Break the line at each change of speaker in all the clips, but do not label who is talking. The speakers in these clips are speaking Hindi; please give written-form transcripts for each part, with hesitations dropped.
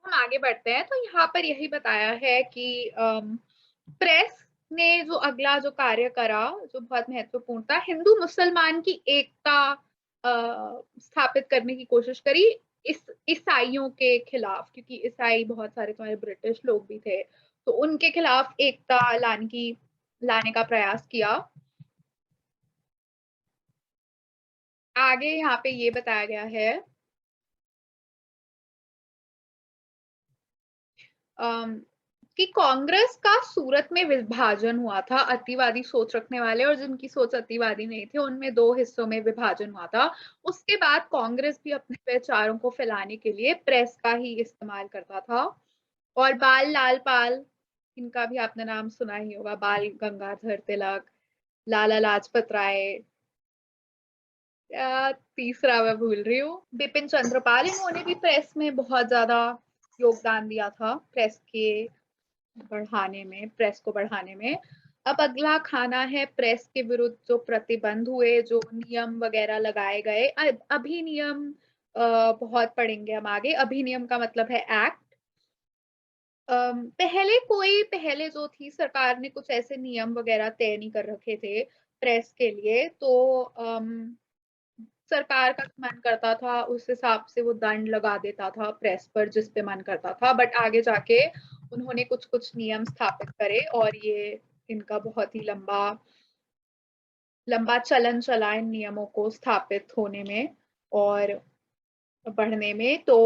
हम आगे बढ़ते हैं तो यहाँ पर यही बताया है कि प्रेस ने जो अगला जो कार्य करा, जो बहुत महत्वपूर्ण था, हिंदू मुसलमान की एकता स्थापित करने की कोशिश करी इस ईसाइयों के खिलाफ, क्योंकि ईसाई बहुत सारे तुम्हारे ब्रिटिश लोग भी थे, तो उनके खिलाफ एकता लाने का प्रयास किया। आगे यहाँ पे ये बताया गया है अम, कि कांग्रेस का सूरत में विभाजन हुआ था, अतिवादी सोच रखने वाले और जिनकी सोच अतिवादी नहीं थे, उनमें दो हिस्सों में विभाजन हुआ था। उसके बाद कांग्रेस भी अपने विचारों को फैलाने के लिए प्रेस का ही इस्तेमाल करता था। और बाल लाल पाल, इनका भी आपने नाम सुना ही होगा, बाल गंगाधर तिलक, लाला लाजपत राय, तीसरा मैं भूल रही हूँ, बिपिन चंद्रपाल, इन्होंने भी प्रेस में बहुत ज्यादा योगदान दिया था, प्रेस को बढ़ाने में। अब अगला खाना है प्रेस के विरुद्ध जो प्रतिबंध हुए, जो नियम वगैरह लगाए गए। अधिनियम बहुत पढ़ेंगे हम आगे। अधिनियम का मतलब है एक्ट। पहले जो थी सरकार ने कुछ ऐसे नियम वगैरह तय नहीं कर रखे थे प्रेस के लिए, तो सरकार का मन करता था उस हिसाब से वो दंड लगा देता था प्रेस पर, जिस पे मन करता था। बट आगे जाके उन्होंने कुछ कुछ नियम स्थापित करे और ये इनका बहुत ही लंबा लंबा चलन चला इन नियमों को स्थापित होने में और बढ़ने में। तो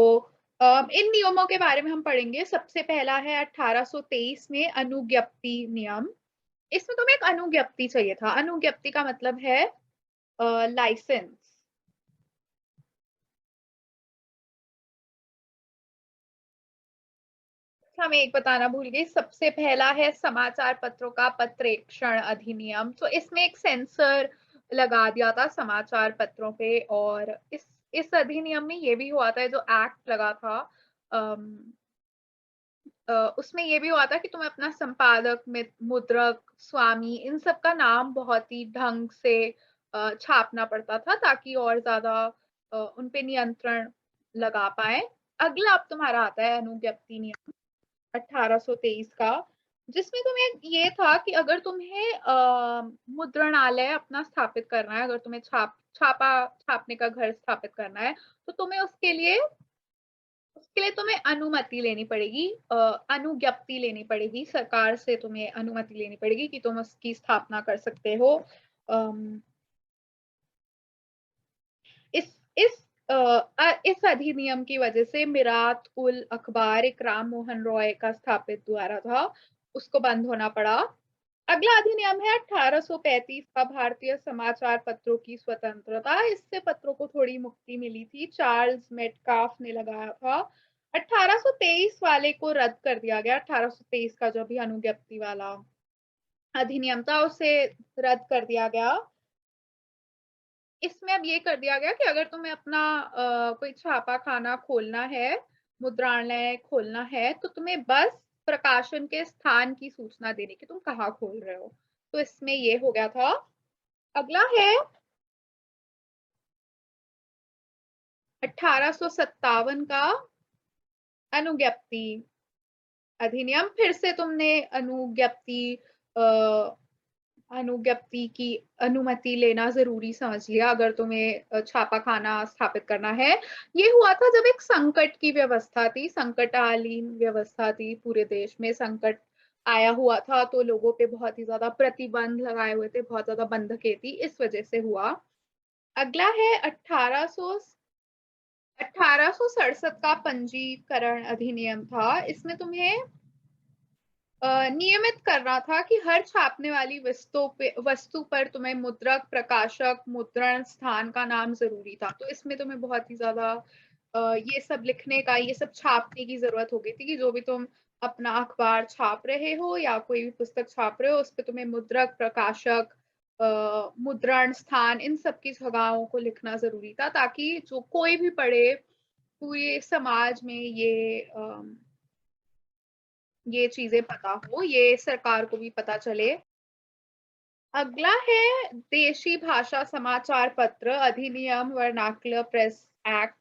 इन नियमों के बारे में हम पढ़ेंगे। सबसे पहला है 1823 में अनुज्ञप्ति नियम। इसमें तुम्हें एक अनुज्ञप्ति चाहिए था। अनुज्ञप्ति का मतलब है लाइसेंस। हम एक बताना भूल गई, सबसे पहला है समाचार पत्रों का पत्रेक्षण अधिनियम। तो इसमें एक सेंसर लगा दिया था समाचार पत्रों पे। और इस अधिनियम में ये भी हुआ था, जो एक्ट लगा था, उसमें ये भी हुआ था कि तुम्हें अपना संपादक, मुद्रक, स्वामी, इन सब का नाम बहुत ही ढंग से छापना पड़ता था, ताकि और ज्यादा उन पे नियंत्रण लगा पाए। अगला अब तुम्हारा आता है अनुज्ञप्ति नियम 1823 का, जिसमें तुम्हें ये था कि अगर तुम्हें मुद्रणालय अपना स्थापित करना है, अगर तुम्हें छापने का घर स्थापित करना है, तो उसके लिए तुम्हें अनुमति लेनी पड़ेगी, अनुज्ञप्ति लेनी पड़ेगी, सरकार से तुम्हें अनुमति लेनी पड़ेगी कि तुम उसकी स्थापना कर सकते हो। अम, इस इस इस अधिनियम की वजह से मिरात उल अखबार, एक राम मोहन रॉय का स्थापित द्वारा था, उसको बंद होना पड़ा। अगला अधिनियम है 1835 का, भारतीय समाचार पत्रों की स्वतंत्रता। इससे पत्रों को थोड़ी मुक्ति मिली थी, चार्ल्स मेटकाफ ने लगाया था। 1823 वाले को रद्द कर दिया गया। 1823 का जो भी अनुज्ञप्ति वाला अधिनियम था, उसे रद्द कर दिया गया। इसमें अब ये कर दिया गया कि अगर तुम्हें अपना कोई छापा खाना खोलना है, मुद्रणालय खोलना है, तो तुम्हें बस प्रकाशन के स्थान की सूचना देने की, तुम कहाँ खोल रहे हो। तो इसमें ये हो गया था। अगला है 1857 का अनुज्ञप्ति अधिनियम। फिर से तुमने अनुज्ञप्ति की अनुमति लेना जरूरी समझ लिया अगर तुम्हें छापा खाना स्थापित करना है। ये हुआ था जब एक संकट की व्यवस्था थी, संकटकालीन व्यवस्था थी, पूरे देश में संकट आया हुआ था, तो लोगों पे बहुत ही ज्यादा प्रतिबंध लगाए हुए थे, बहुत ज्यादा बंधकें थी, इस वजह से हुआ। अगला है 1867 का पंजीकरण अधिनियम था। इसमें तुम्हें नियमित करना था कि हर छापने वाली वस्तु पर तुम्हें मुद्रक, प्रकाशक, मुद्रण स्थान का नाम जरूरी था। तो इसमें तुम्हें बहुत ही ज्यादा ये सब लिखने का, ये सब छापने की जरूरत हो गई थी कि जो भी तुम अपना अखबार छाप रहे हो या कोई भी पुस्तक छाप रहे हो, उस पर तुम्हें मुद्रक, प्रकाशक, मुद्रण स्थान, इन सब की जगहों को लिखना जरूरी था, ताकि जो कोई भी पढ़े, पूरे समाज में ये चीजें पता हो, ये सरकार को भी पता चले। अगला है देशी भाषा समाचार पत्र अधिनियम, वर्नाक्युलर प्रेस एक्ट।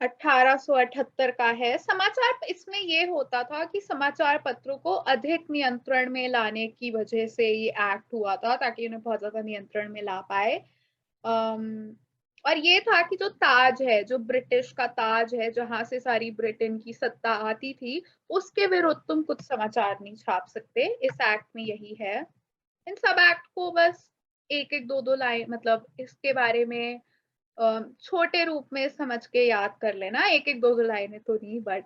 1878 का है। समाचार इसमें ये होता था कि समाचार पत्रों को अधिक नियंत्रण में लाने की वजह से ये एक्ट हुआ था, ताकि उन्हें बहुत ज़्यादा नियंत्रण में ला पाए। और ये था कि जो ताज है, जो ब्रिटिश का ताज है, जहाँ से सारी ब्रिटेन की सत्ता आती थी, उसके विरुद्ध तुम कुछ समाचार नहीं छाप सकते। इस एक्ट में यही है। इन सब एक्ट को बस एक-एक, दो-दो लाइन, मतलब इसके बारे में छोटे रूप में समझ के याद कर लेना, एक-एक, दो-दो लाइनें तो नहीं, बट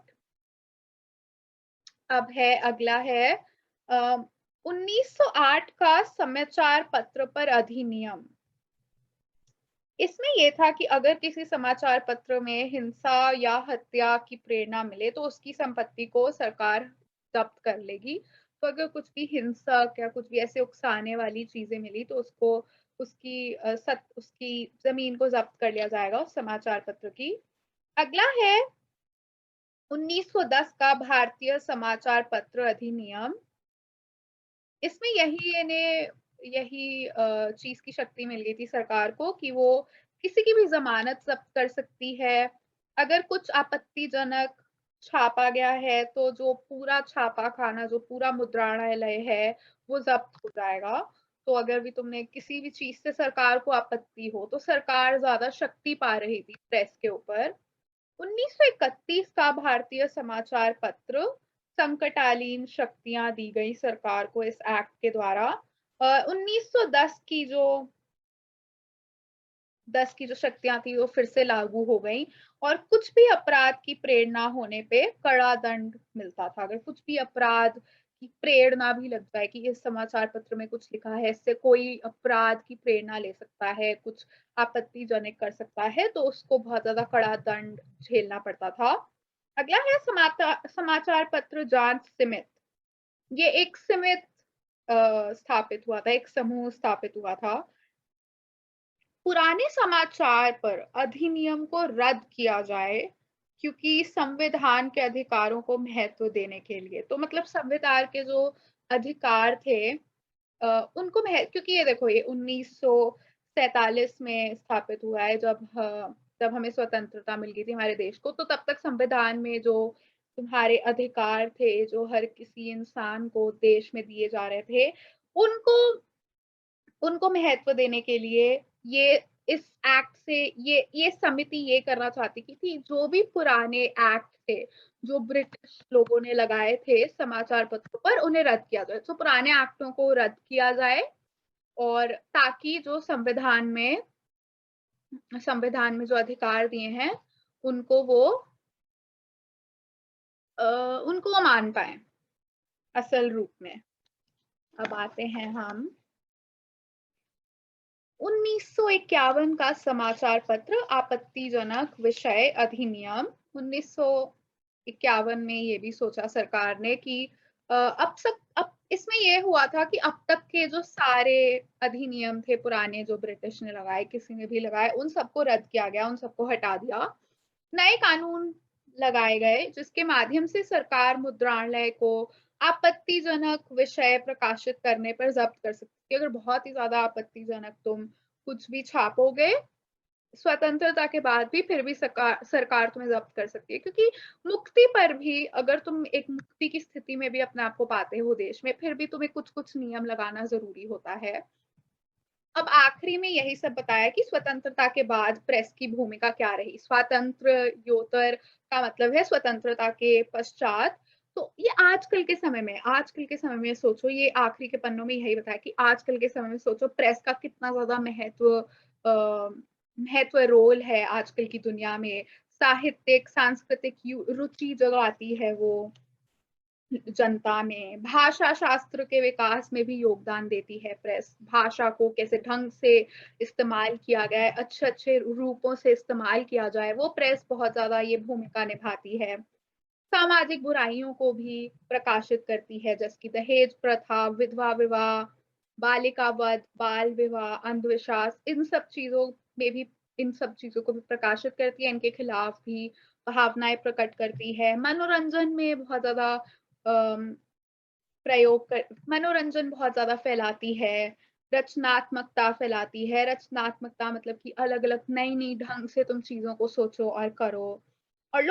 अब है, अगला है 1908 का समाचार पत्र पर अधिनियम। इसमें ये था कि अगर किसी समाचार पत्र में हिंसा या हत्या की प्रेरणा मिले तो उसकी संपत्ति को सरकार जब्त कर लेगी। तो अगर कुछ भी हिंसक या कुछ भी ऐसे उकसाने वाली चीजें मिली तो उसको उसकी जमीन को जब्त कर लिया जाएगा उस समाचार पत्र की। अगला है 1910 का भारतीय समाचार पत्र अधिनियम। इसमें यही चीज की शक्ति मिल गई थी सरकार को कि वो किसी की भी जमानत जब्त कर सकती है। अगर कुछ आपत्तिजनक छापा गया है तो जो पूरा छापा खाना, जो पूरा मुद्रणालय है, वो जब्त हो जाएगा। तो अगर भी तुमने किसी भी चीज से सरकार को आपत्ति हो तो सरकार ज्यादा शक्ति पा रही थी प्रेस के ऊपर। 1931 का भारतीय समाचार पत्र, संकटकालीन शक्तियां दी गई सरकार को इस एक्ट के द्वारा। 1910 की जो 10 की जो शक्तियां थी वो फिर से लागू हो गई, और कुछ भी अपराध की प्रेरणा होने पे कड़ा दंड मिलता था। अगर कुछ भी अपराध की प्रेरणा भी लग जाए कि इस समाचार पत्र में कुछ लिखा है, इससे कोई अपराध की प्रेरणा ले सकता है, कुछ आपत्तिजनक कर सकता है, तो उसको बहुत ज्यादा कड़ा दंड झेलना पड़ता था। अगला है समाचार पत्र जांच समिति। ये एक समिति स्थापित हुआ था, एक समूह स्थापित हुआ था। पुराने समाचार पर अधिनियम को रद्द किया जाए क्योंकि संविधान के अधिकारों को महत्व देने के लिए। तो मतलब संविधान के जो अधिकार थे उनको क्योंकि ये देखो, ये 1947 में स्थापित हुआ है, जब हमें स्वतंत्रता मिल गई थी हमारे देश को। तो तब तक संविधान में जो तुम्हारे अधिकार थे, जो हर किसी इंसान को देश में दिए जा रहे थे, उनको उनको महत्व देने के लिए ये इस एक्ट से ये समिति ये करना चाहती थी, जो भी पुराने एक्ट थे जो ब्रिटिश लोगों ने लगाए थे समाचार पत्रों पर, उन्हें रद्द किया जाए। तो पुराने एक्टों को रद्द किया जाए, और ताकि जो संविधान में जो अधिकार दिए हैं उनको वो मान पाए असल रूप में। अब आते हैं हम 1951 का समाचार पत्र आपत्तिजनक विषय अधिनियम। 1951 में ये भी सोचा सरकार ने कि अब इसमें ये हुआ था कि अब तक के जो सारे अधिनियम थे पुराने, जो ब्रिटिश ने लगाए, किसी ने भी लगाए, उन सबको रद्द किया गया, उन सबको हटा दिया। नए कानून लगाए गए जिसके माध्यम से सरकार मुद्रणालय को आपत्तिजनक विषय प्रकाशित करने पर जब्त कर सकती है। अगर बहुत ही ज्यादा आपत्तिजनक तुम कुछ भी छापोगे स्वतंत्रता के बाद भी, फिर भी सरकार तुम्हें जब्त कर सकती है। क्योंकि मुक्ति पर भी, अगर तुम एक मुक्ति की स्थिति में भी अपने आप को पाते हो देश में, फिर भी तुम्हें कुछ कुछ नियम लगाना जरूरी होता है। अब आखिरी में यही सब बताया कि स्वतंत्रता के बाद प्रेस की भूमिका क्या रही। स्वातंत्र्योत्तर का मतलब है स्वतंत्रता के पश्चात। तो ये आजकल के समय में सोचो, ये आखिरी के पन्नों में यही बताया कि आजकल के समय में सोचो प्रेस का कितना ज्यादा महत्व रोल है आजकल की दुनिया में। साहित्यिक सांस्कृतिक रुचि जगाती है वो जनता में। भाषा शास्त्र के विकास में भी योगदान देती है प्रेस। भाषा को कैसे ढंग से इस्तेमाल किया गया है, अच्छे अच्छे रूपों से इस्तेमाल किया जाए, वो प्रेस बहुत ज्यादा ये भूमिका निभाती है। सामाजिक बुराइयों को भी प्रकाशित करती है, जैसे कि दहेज प्रथा, विधवा विवाह, बालिका वध, बाल विवाह, अंधविश्वास, इन सब चीजों को भी प्रकाशित करती है। इनके खिलाफ भी भावनाएं प्रकट करती है। मनोरंजन बहुत ज्यादा फैलाती है। रचनात्मकता फैलाती है। रचनात्मकता मतलब कि अलग अलग नई नई ढंग से तुम चीजों को सोचो और करो। और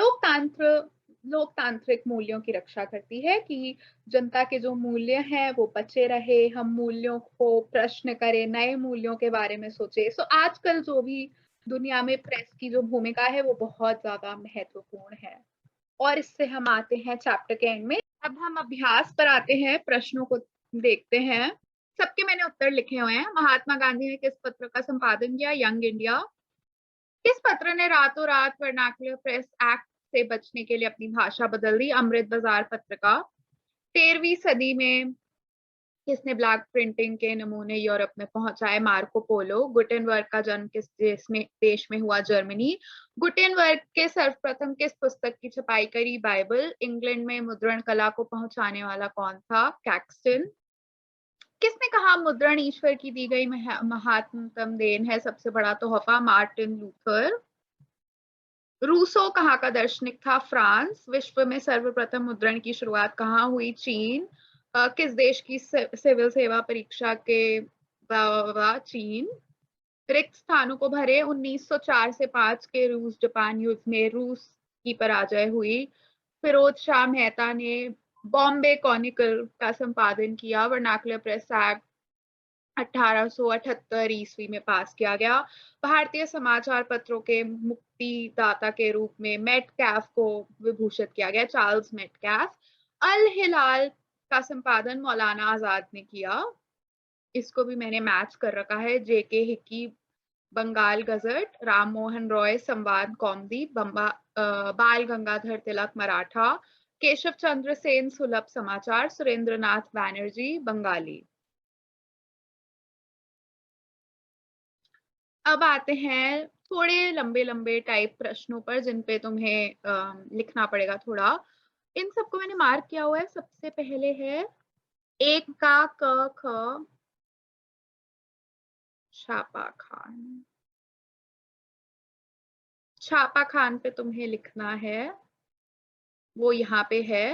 लोकतांत्रिक मूल्यों की रक्षा करती है कि जनता के जो मूल्य हैं वो बचे रहे, हम मूल्यों को प्रश्न करें, नए मूल्यों के बारे में सोचे। सो आजकल जो भी दुनिया में प्रेस की जो भूमिका है वो बहुत ज्यादा महत्वपूर्ण है। और इससे हम आते हैं चैप्टर के एंड में। अब हम अभ्यास पर आते हैं, प्रश्नों को देखते हैं। सबके मैंने उत्तर लिखे हुए हैं। महात्मा गांधी ने किस पत्र का संपादन किया? Young India. किस पत्र ने रातों रात वर्नाक्युलर प्रेस एक्ट से बचने के लिए अपनी भाषा बदल दी? अमृत बाजार पत्रिका। 13वीं सदी में किसने ब्लैक प्रिंटिंग के नमूने यूरोप में पहुंचाए? Marco Polo. गुटेनबर्ग का जन्म किस देश में हुआ? जर्मनी। गुटेनबर्ग के सर्वप्रथम किस पुस्तक की छपाई करी? बाइबल। इंग्लैंड में मुद्रण कला को पहुंचाने वाला कौन था? कैक्सटन। किसने कहा मुद्रण ईश्वर की दी गई महात्मतम देन है, सबसे बड़ा तोहफा? Martin Luther. रूसो कहाँ का दार्शनिक था? फ्रांस। विश्व में सर्वप्रथम मुद्रण की शुरुआत कहाँ हुई? चीन। किस देश की सिविल सेवा परीक्षा के चीन। रिक्त स्थानों को भरे। 1904 से 5 के रूस जापान युद्ध में रूस की पराजय हुई। फिरोज शाह मेहता ने बॉम्बे कॉनिकल का संपादन किया। वर्नाकुलर प्रेस एक्ट 1878 ईस्वी में पास किया गया। भारतीय समाचार पत्रों के मुक्तिदाता के रूप में मेटकैफ को विभूषित किया गया। चार्ल्स मेटकैफ। अल हिलाल का संपादन मौलाना आजाद ने किया। इसको भी मैंने मैच कर रखा है। जेके हिक्की बंगाल गजट। राम मोहन रॉय संवाद कौमुदी। बाल गंगाधर तिलक मराठा। केशव चंद्र सेन सुलभ समाचार। सुरेंद्रनाथ बैनर्जी बंगाली। अब आते हैं थोड़े लंबे लंबे टाइप प्रश्नों पर जिन पे तुम्हें लिखना पड़ेगा थोड़ा। इन सबको मैंने मार्क किया हुआ है। सबसे पहले है एक का क ख छापा खान। छापा खान पे तुम्हें लिखना है, वो यहाँ पे है।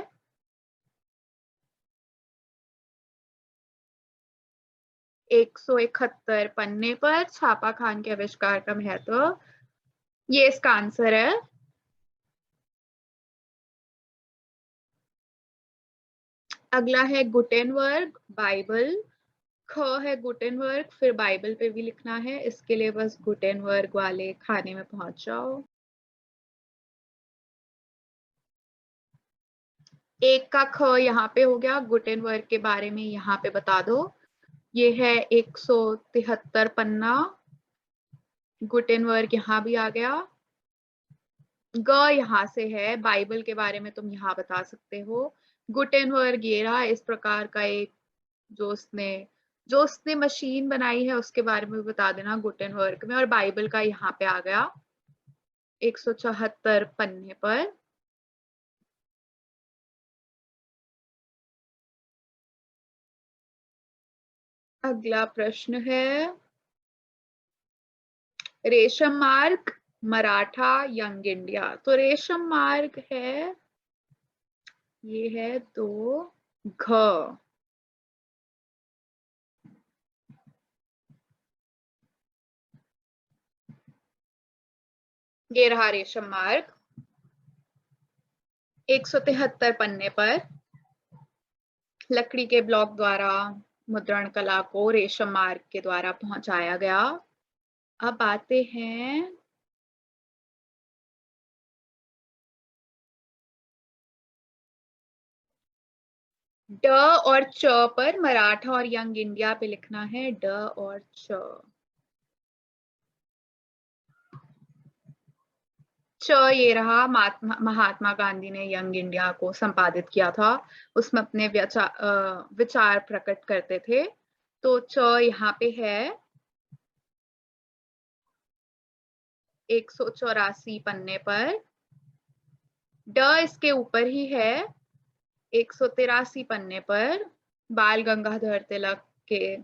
171 पन्ने पर छापा खान के आविष्कार का महत्व, ये इसका आंसर है। अगला है गुटेनबर्ग बाइबल। ख है गुटेनबर्ग, फिर बाइबल पे भी लिखना है। इसके लिए बस गुटेनबर्ग वाले खाने में पहुंच जाओ। एक का ख यहाँ पे हो गया। गुटेनबर्ग के बारे में यहाँ पे बता दो। ये है 173 पन्ना। गुटेनबर्ग यहाँ भी आ गया। ग यहाँ से है। बाइबल के बारे में तुम यहाँ बता सकते हो। गुटेनबर्ग ये रहा, इस प्रकार का एक जो उसने मशीन बनाई है उसके बारे में बता देना गुटेनबर्ग में। और बाइबल का यहाँ पे आ गया 174 पन्ने पर। अगला प्रश्न है रेशम मार्ग मराठा यंग इंडिया। तो रेशम मार्ग है, ये है दो घ। ये रहा रेशम मार्ग 173 पन्ने पर। लकड़ी के ब्लॉक द्वारा मुद्रण कला को रेशम मार्ग के द्वारा पहुंचाया गया। अब आते हैं ड और च पर। मराठा और यंग इंडिया पे लिखना है ड और च। च ये रहा, महात्मा गांधी ने यंग इंडिया को संपादित किया था। उसमें अपने विचार प्रकट करते थे। तो च यहाँ पे है 184 पन्ने पर। ड इसके ऊपर ही है 183 पन्ने पर। बाल गंगाधर तिलक के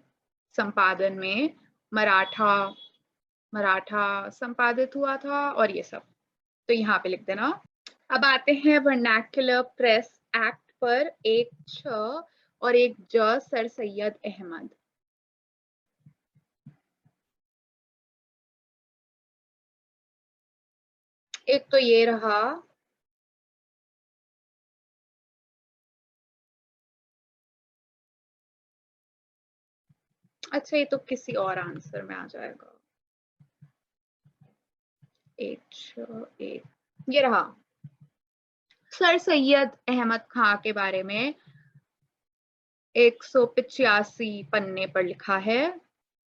संपादन में मराठा मराठा संपादित हुआ था और ये सब। तो यहाँ पे लिख देना। अब आते हैं वर्नाक्युलर प्रेस एक्ट पर। एक छ और एक ज। सर सैयद अहमद। एक तो ये रहा अच्छा, ये तो किसी और आंसर में आ जाएगा। एक ये रहा। सर सैयद अहमद खां के बारे में 185 पन्ने पर लिखा है।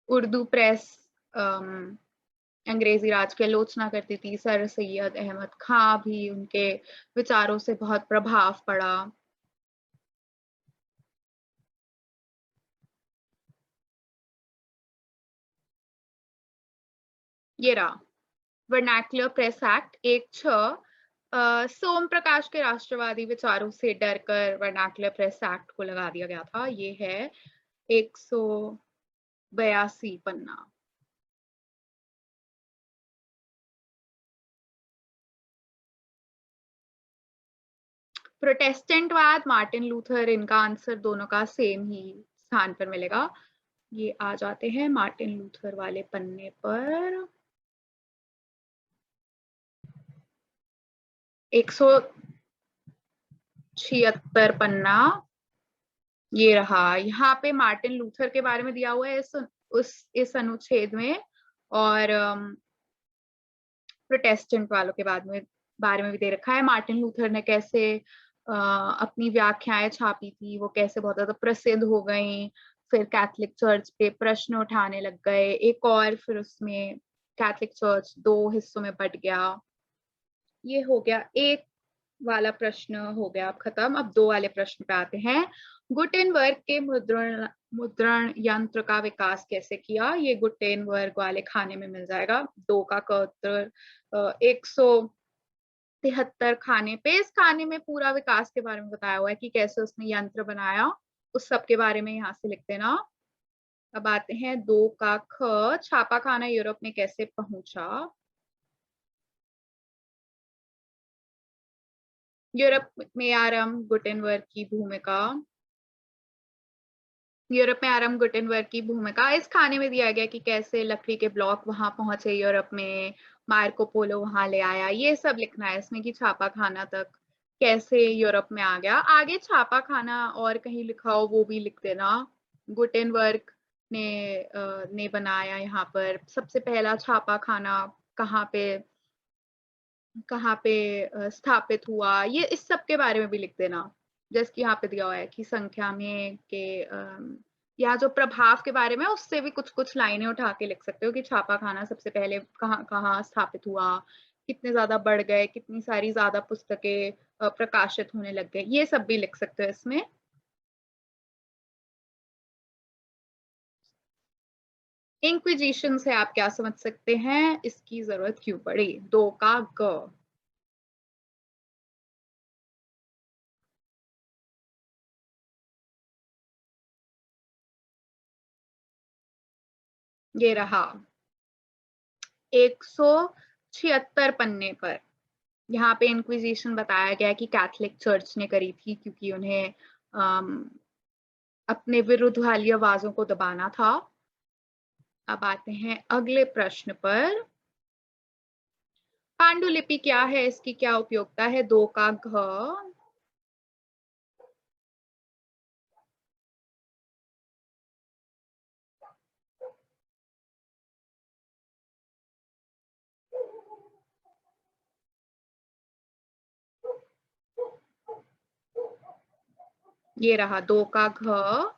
उर्दू प्रेस अंग्रेजी राज की आलोचना करती थी। सर सैयद अहमद खां भी उनके विचारों से बहुत प्रभाव पड़ा। ये रहा वर्नैक्युलर प्रेस एक्ट 1/6। सोम प्रकाश के राष्ट्रवादी विचारों से डरकर वर्नैक्युलर प्रेस एक्ट को लगा दिया गया था। ये है 182 पन्ना। प्रोटेस्टेंटवाद मार्टिन लूथर, इनका आंसर दोनों का सेम ही स्थान पर मिलेगा। ये आ जाते हैं मार्टिन लूथर वाले पन्ने पर। 176 पन्ना ये रहा। यहाँ पे मार्टिन लूथर के बारे में दिया हुआ है इस अनुच्छेद में, और प्रोटेस्टेंट वालों के बारे में भी दे रखा है। मार्टिन लूथर ने कैसे अपनी व्याख्याएं छापी थी, वो कैसे बहुत ज्यादा प्रसिद्ध हो गई, फिर कैथोलिक चर्च पे प्रश्न उठाने लग गए एक और, फिर उसमें कैथोलिक चर्च दो हिस्सों में बट गया। ये हो गया एक वाला प्रश्न, हो गया अब खत्म। अब दो वाले प्रश्न पे आते हैं। गुटेनबर्ग के मुद्रण यंत्र का विकास कैसे किया? ये गुटेनबर्ग वाले खाने में मिल जाएगा। दो का उत्तर 173 खाने पे। इस खाने में पूरा विकास के बारे में बताया हुआ है कि कैसे उसने यंत्र बनाया, उस सब के बारे में यहाँ से लिख देना। अब आते हैं 2 का छापा खाना यूरोप में कैसे पहुंचा? यूरोप में आरंभ गुटेनबर्ग की भूमिका। यूरोप में आरंभ गुटेनबर्ग की भूमिका। इस खाने में दिया गया कि कैसे लकड़ी के ब्लॉक वहां पहुंचे यूरोप में, मार्को पोलो वहां ले आया, ये सब लिखना है इसमें कि छापा खाना तक कैसे यूरोप में आ गया। आगे छापा खाना और कहीं लिखा हो वो भी लिख देना। गुटेनबर्ग ने बनाया यहाँ पर सबसे पहला छापा खाना, कहाँ पे स्थापित हुआ, ये इस सब के बारे में भी लिख देना। जैसे कि यहाँ पे दिया हुआ है कि संख्या में के या जो प्रभाव के बारे में, उससे भी कुछ कुछ लाइनें उठा के लिख सकते हो कि छापा खाना सबसे पहले कहाँ कहाँ स्थापित हुआ, कितने ज्यादा बढ़ गए, कितनी सारी ज्यादा पुस्तकें प्रकाशित होने लग गए, ये सब भी लिख सकते हो इसमें। इंक्विजिशन से आप क्या समझ सकते हैं? इसकी जरूरत क्यों पड़ी? 2 का ग। ये रहा 176 पन्ने पर। यहाँ पे इंक्विजिशन बताया गया कि कैथोलिक चर्च ने करी थी, क्योंकि उन्हें अपने विरुद्ध वाली आवाजों को दबाना था। अब आते हैं अगले प्रश्न पर। पांडुलिपि क्या है? इसकी क्या उपयोगिता है? 2 का घ। ये रहा 2 का घ।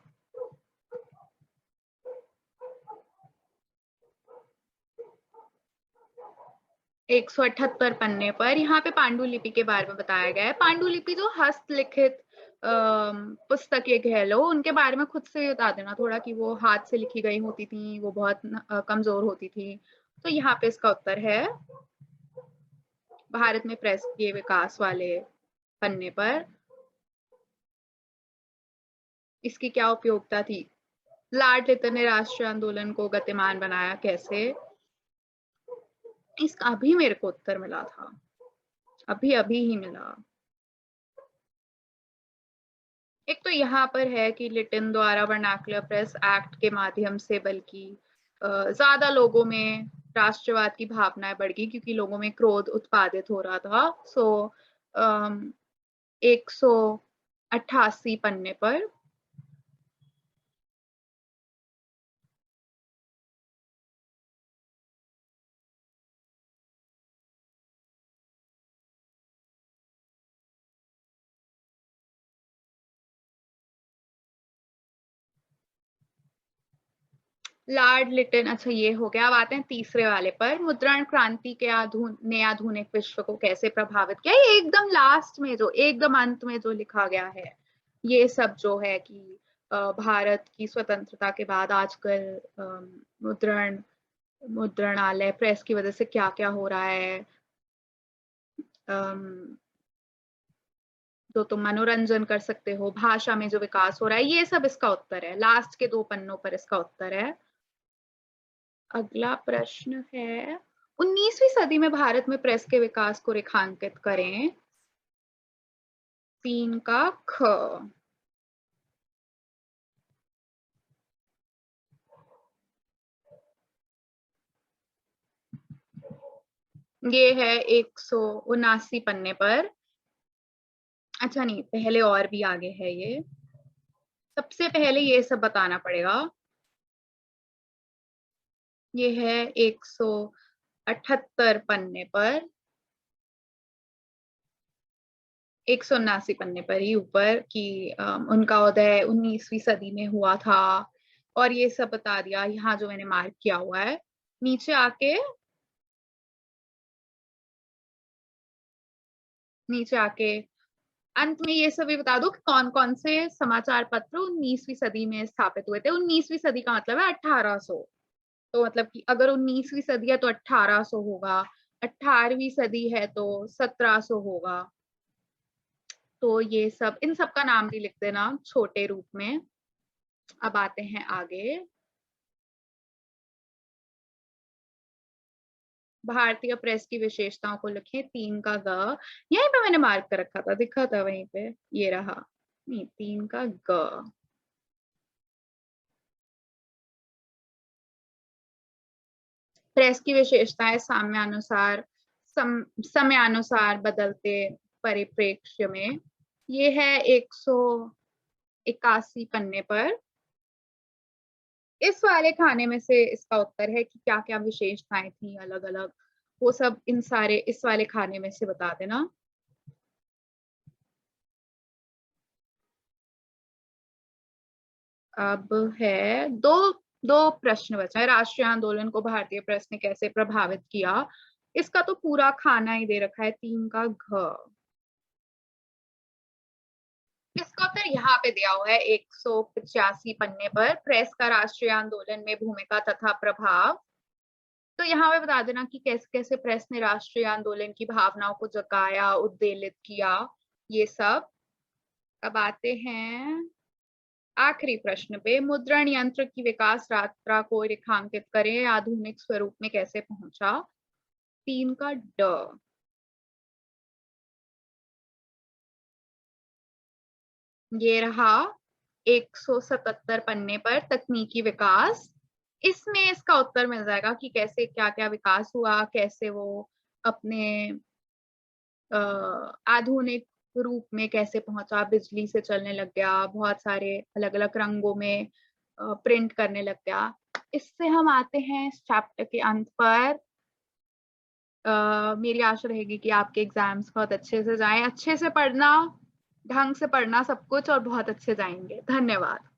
178 पन्ने पर यहाँ पे पांडुलिपि के बारे में बताया गया है। पांडुलिपि जो हस्तलिखित पुस्तकें कह लो, उनके बारे में खुद से बता देना थोड़ा कि वो हाथ से लिखी गई होती थी, वो बहुत कमजोर होती थी। तो यहाँ पे इसका उत्तर है भारत में प्रेस के विकास वाले पन्ने पर। इसकी क्या उपयोगिता थी? लॉर्ड लिटन ने राष्ट्रीय आंदोलन को गतिमान बनाया कैसे? इसका अभी मेरे को उत्तर मिला था, अभी अभी ही मिला। एक तो यहाँ पर है कि लिटन द्वारा वर्नाक्युलर प्रेस एक्ट के माध्यम से बल्कि ज्यादा लोगों में राष्ट्रवाद की भावनाएं बढ़ गई, क्योंकि लोगों में क्रोध उत्पादित हो रहा था। सो 188 पन्ने पर। लॉर्ड लिटन, अच्छा ये हो गया। अब आते हैं तीसरे वाले पर। मुद्रण क्रांति के ने आधुनिक विश्व को कैसे प्रभावित किया? ये एकदम लास्ट में जो, एकदम अंत में जो लिखा गया है, ये सब जो है कि भारत की स्वतंत्रता के बाद आजकल मुद्रणालय प्रेस की वजह से क्या क्या हो रहा है, जो तुम मनोरंजन कर सकते हो, भाषा में जो विकास हो रहा है, ये सब इसका उत्तर है। लास्ट के 2 पन्नों पर इसका उत्तर है। अगला प्रश्न है, 19वीं सदी में भारत में प्रेस के विकास को रेखांकित करें। 3 का ख। ये है 179 पन्ने पर। अच्छा नहीं, पहले और भी आगे है ये। सबसे पहले ये सब बताना पड़ेगा। ये है 178 पन्ने पर, 179 पन्ने पर ही ऊपर कि उनका उदय 19वीं सदी में हुआ था, और ये सब बता दिया। यहाँ जो मैंने मार्क किया हुआ है, नीचे आके अंत में ये सब भी बता दो कि कौन कौन से समाचार पत्र 19वीं सदी में स्थापित हुए थे। 19वीं सदी का मतलब है 1800। तो मतलब कि अगर 19वीं सदी है तो 1800 होगा, 18वीं सदी है तो 1700 होगा। तो ये सब, इन सब का नाम भी लिख देना छोटे रूप में। अब आते हैं आगे। भारतीय प्रेस की विशेषताओं को लिखें। 3 का ग। यहीं पे मैंने मार्क कर रखा था, दिखा था वहीं पे, ये रहा। नहीं, 3 का ग। प्रेस की विशेषताएं समयानुसार बदलते परिप्रेक्ष्य में। ये है 181 पन्ने पर। इस वाले खाने में से इसका उत्तर है कि क्या क्या विशेषताएं थी अलग अलग, वो सब इन सारे इस वाले खाने में से बता देना। अब है दो प्रश्न बचा है। राष्ट्रीय आंदोलन को भारतीय प्रेस ने कैसे प्रभावित किया? इसका तो पूरा खाना ही दे रखा है। 3 का घ। इसका उत्तर यहाँ पे दिया हुआ है 185 पन्ने पर। प्रेस का राष्ट्रीय आंदोलन में भूमिका तथा प्रभाव। तो यहाँ पे बता देना कि कैसे कैसे प्रेस ने राष्ट्रीय आंदोलन की भावनाओं को जगाया, उद्वेलित किया, ये सब। अब आते हैं आखिरी प्रश्न पे। मुद्रण यंत्र की विकास यात्रा को रेखांकित करें, आधुनिक स्वरूप में कैसे पहुंचा? 3 का ड। ये रहा 177 पन्ने पर, तकनीकी विकास। इसमें इसका उत्तर मिल जाएगा कि कैसे क्या क्या विकास हुआ, कैसे वो अपने आधुनिक रूप में कैसे पहुंचा, बिजली से चलने लग गया, बहुत सारे अलग अलग रंगों में प्रिंट करने लग गया। इससे हम आते हैं इस चैप्टर के अंत पर। मेरी आशा रहेगी कि आपके एग्जाम्स बहुत अच्छे से जाएं। अच्छे से पढ़ना, ढंग से पढ़ना सब कुछ, और बहुत अच्छे जाएंगे। धन्यवाद।